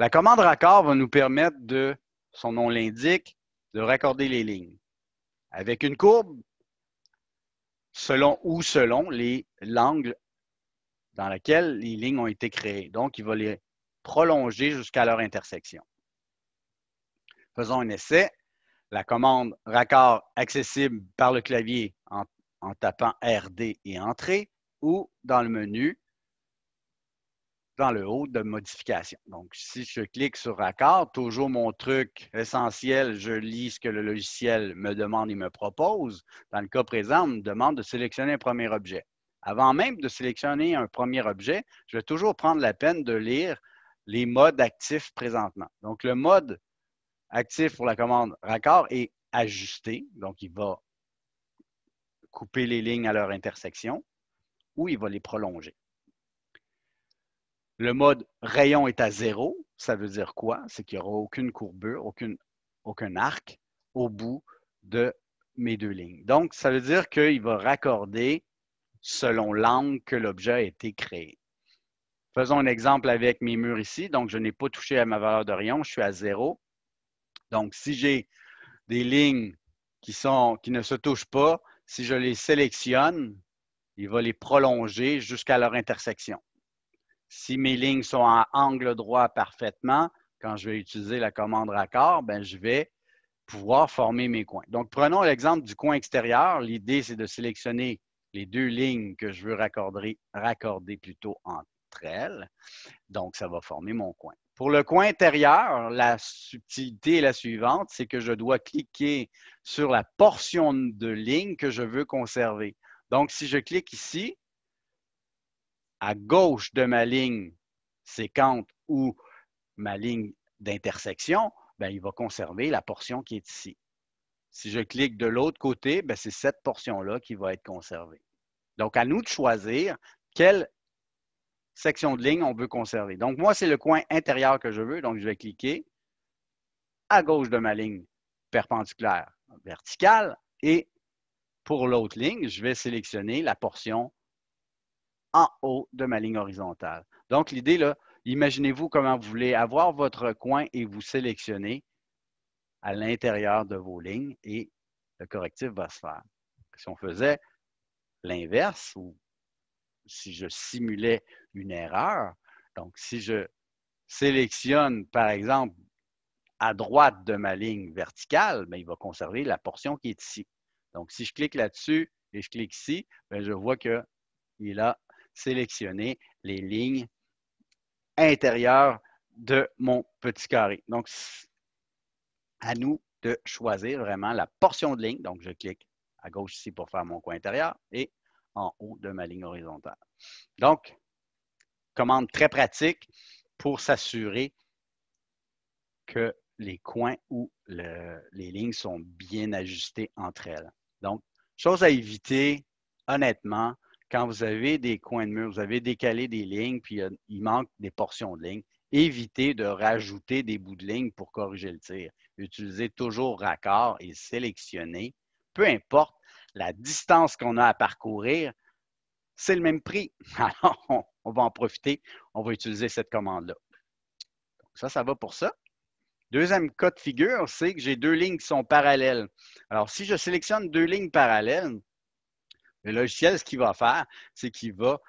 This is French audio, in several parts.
La commande raccord va nous permettre de, son nom l'indique, de raccorder les lignes. Avec une courbe, selon l'angle dans lequel les lignes ont été créées. Donc, il va les prolonger jusqu'à leur intersection. Faisons un essai. La commande raccord accessible par le clavier en tapant RD et Entrée ou dans le menu dans le haut de modification. Donc, si je clique sur raccord, toujours mon truc essentiel, je lis ce que le logiciel me demande et me propose. Dans le cas présent, on me demande de sélectionner un premier objet. Avant même de sélectionner un premier objet, je vais toujours prendre la peine de lire les modes actifs présentement. Donc, le mode actif pour la commande raccord est ajusté. Donc, il va couper les lignes à leur intersection ou il va les prolonger. Le mode rayon est à 0. Ça veut dire quoi? C'est qu'il n'y aura aucune courbure, aucun arc au bout de mes deux lignes. Donc, ça veut dire qu'il va raccorder selon l'angle que l'objet a été créé. Faisons un exemple avec mes murs ici. Donc, je n'ai pas touché à ma valeur de rayon. Je suis à 0. Donc, si j'ai des lignes qui ne se touchent pas, si je les sélectionne, il va les prolonger jusqu'à leur intersection. Si mes lignes sont à angle droit parfaitement, quand je vais utiliser la commande raccord, ben, je vais pouvoir former mes coins. Donc, prenons l'exemple du coin extérieur. L'idée, c'est de sélectionner les deux lignes que je veux raccorder plutôt entre elles. Donc, ça va former mon coin. Pour le coin intérieur, la subtilité est la suivante, c'est que je dois cliquer sur la portion de ligne que je veux conserver. Donc, si je clique ici, à gauche de ma ligne séquente ou ma ligne d'intersection, ben, il va conserver la portion qui est ici. Si je clique de l'autre côté, ben, c'est cette portion-là qui va être conservée. Donc, à nous de choisir quelle section de ligne on veut conserver. Donc, moi, c'est le coin intérieur que je veux. Donc, je vais cliquer à gauche de ma ligne perpendiculaire verticale et pour l'autre ligne, je vais sélectionner la portion en haut de ma ligne horizontale. Donc, l'idée, là, imaginez-vous comment vous voulez avoir votre coin et vous sélectionnez à l'intérieur de vos lignes et le correctif va se faire. Si on faisait l'inverse ou si je simulais une erreur, donc si je sélectionne, par exemple, à droite de ma ligne verticale, bien, il va conserver la portion qui est ici. Donc, si je clique là-dessus et je clique ici, bien, je vois qu'il a sélectionné les lignes intérieures de mon petit carré. Donc, à nous de choisir vraiment la portion de ligne. Donc, je clique à gauche ici pour faire mon coin intérieur et en haut de ma ligne horizontale. Donc, commande très pratique pour s'assurer que les coins ou les lignes sont bien ajustées entre elles. Donc, chose à éviter, honnêtement, quand vous avez des coins de mur, vous avez décalé des lignes, puis il manque des portions de lignes, évitez de rajouter des bouts de ligne pour corriger le tir. Utilisez toujours raccord et sélectionnez. Peu importe la distance qu'on a à parcourir, c'est le même prix. Alors, on va en profiter. On va utiliser cette commande-là. Ça va pour ça. Deuxième cas de figure, c'est que j'ai deux lignes qui sont parallèles. Alors, si je sélectionne deux lignes parallèles, le logiciel, ce qu'il va faire, c'est qu'il va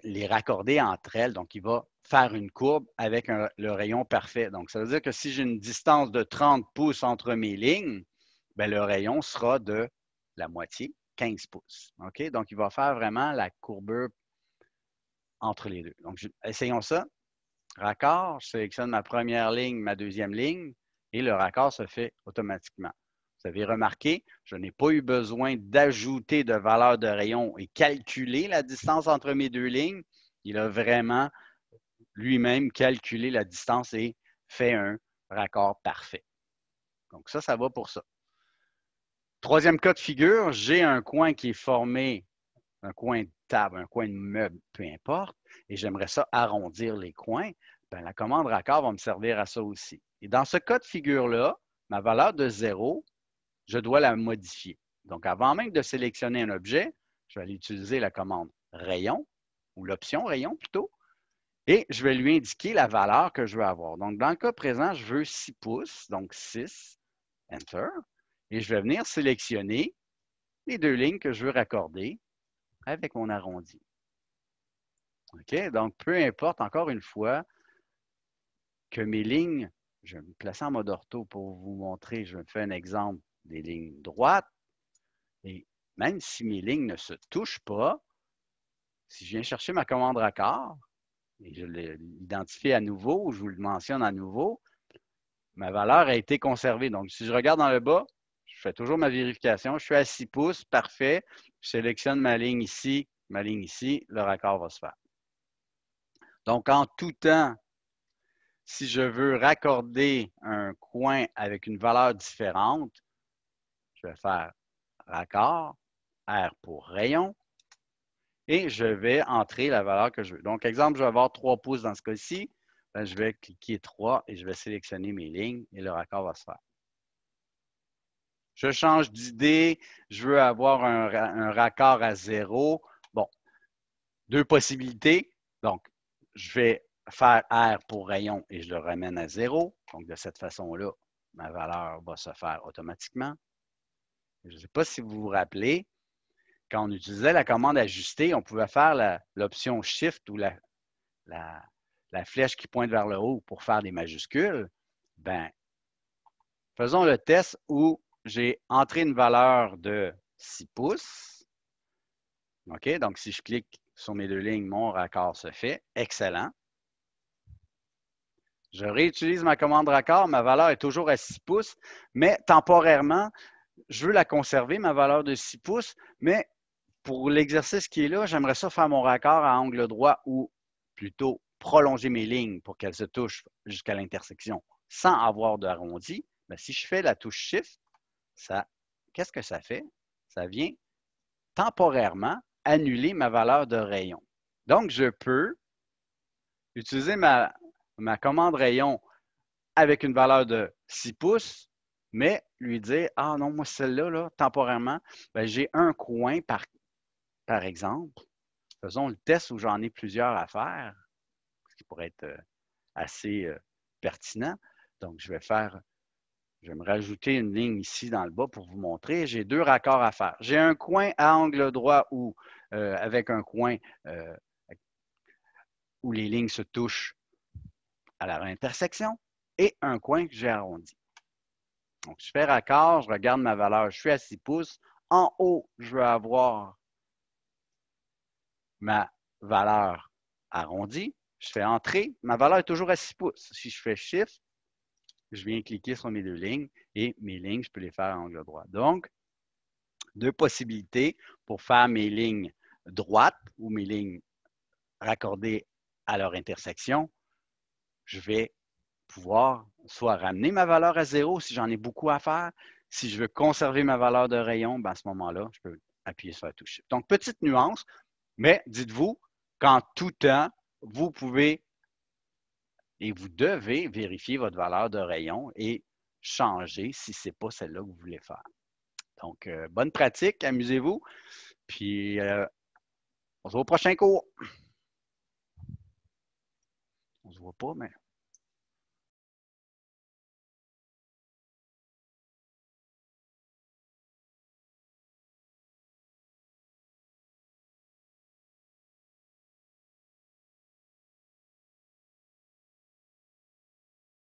les raccorder entre elles. Donc, il va faire une courbe avec le rayon parfait. Donc, ça veut dire que si j'ai une distance de 30 pouces entre mes lignes, bien, le rayon sera de la moitié, 15 pouces. OK? Donc, il va faire vraiment la courbure entre les deux. Donc, essayons ça. Raccord, je sélectionne ma première ligne, ma deuxième ligne, et le raccord se fait automatiquement. Vous avez remarqué, je n'ai pas eu besoin d'ajouter de valeur de rayon et calculer la distance entre mes deux lignes. Il a vraiment lui-même calculé la distance et fait un raccord parfait. Donc ça va pour ça. Troisième cas de figure, j'ai un coin qui est formé, un coin de table, un coin de meuble, peu importe, et j'aimerais ça arrondir les coins. Bien, la commande raccord va me servir à ça aussi. Et dans ce cas de figure-là, ma valeur de 0, je dois la modifier. Donc, avant même de sélectionner un objet, je vais aller utiliser la commande rayon, ou l'option rayon plutôt, Et je vais lui indiquer la valeur que je veux avoir. Donc, dans le cas présent, je veux 6 pouces, donc 6, Enter. Et je vais venir sélectionner les deux lignes que je veux raccorder avec mon arrondi. OK? Donc, peu importe, encore une fois, que mes lignes, je vais me placer en mode ortho pour vous montrer, je vais faire un exemple des lignes droites. Et même si mes lignes ne se touchent pas, si je viens chercher ma commande raccord, et je l'identifie à nouveau, je vous le mentionne à nouveau, ma valeur a été conservée. Donc, si je regarde dans le bas, je fais toujours ma vérification. Je suis à 6 pouces, parfait. Je sélectionne ma ligne ici, le raccord va se faire. Donc, en tout temps, si je veux raccorder un coin avec une valeur différente, je vais faire raccord, R pour rayon, et je vais entrer la valeur que je veux. Donc, exemple, je vais avoir 3 pouces dans ce cas-ci. Ben, je vais cliquer 3 et je vais sélectionner mes lignes et le raccord va se faire. Je change d'idée, je veux avoir un raccord à 0. Bon, deux possibilités. Donc, je vais faire R pour rayon et je le ramène à 0. Donc, de cette façon-là, ma valeur va se faire automatiquement. Je ne sais pas si vous vous rappelez, quand on utilisait la commande ajuster, on pouvait faire l'option Shift ou la flèche qui pointe vers le haut pour faire des majuscules. Ben, faisons le test où j'ai entré une valeur de 6 pouces. OK? Donc, si je clique sur mes deux lignes, mon raccord se fait. Excellent. Je réutilise ma commande raccord. Ma valeur est toujours à 6 pouces, mais temporairement, je veux la conserver, ma valeur de 6 pouces, mais pour l'exercice qui est là, j'aimerais ça faire mon raccord à angle droit ou plutôt prolonger mes lignes pour qu'elles se touchent jusqu'à l'intersection sans avoir d'arrondi. Mais si je fais la touche Shift, qu'est-ce que ça fait? Ça vient temporairement annuler ma valeur de rayon. Donc, je peux utiliser ma commande rayon avec une valeur de 6 pouces, mais lui dire, ah non, moi celle-là, là, temporairement, ben, j'ai un coin par exemple. Faisons le test où j'en ai plusieurs à faire, ce qui pourrait être assez pertinent. Donc, je vais me rajouter une ligne ici dans le bas pour vous montrer. J'ai deux raccords à faire. J'ai un coin à angle droit avec un coin où les lignes se touchent à leur intersection et un coin que j'ai arrondi. Donc, je fais raccord, je regarde ma valeur, je suis à 6 pouces. En haut, je veux avoir ma valeur arrondie. Je fais entrer, ma valeur est toujours à 6 pouces. Si je fais Shift, je viens cliquer sur mes deux lignes et mes lignes, je peux les faire à angle droit. Donc, deux possibilités pour faire mes lignes droites ou mes lignes raccordées à leur intersection. Je vais pouvoir soit ramener ma valeur à 0 si j'en ai beaucoup à faire. Si je veux conserver ma valeur de rayon, ben à ce moment-là, je peux appuyer sur la touche Shift. Donc, petite nuance, mais dites-vous qu'en tout temps, vous pouvez et vous devez vérifier votre valeur de rayon et changer si ce n'est pas celle-là que vous voulez faire. Donc, bonne pratique, amusez-vous, puis on se voit au prochain cours. On ne se voit pas, mais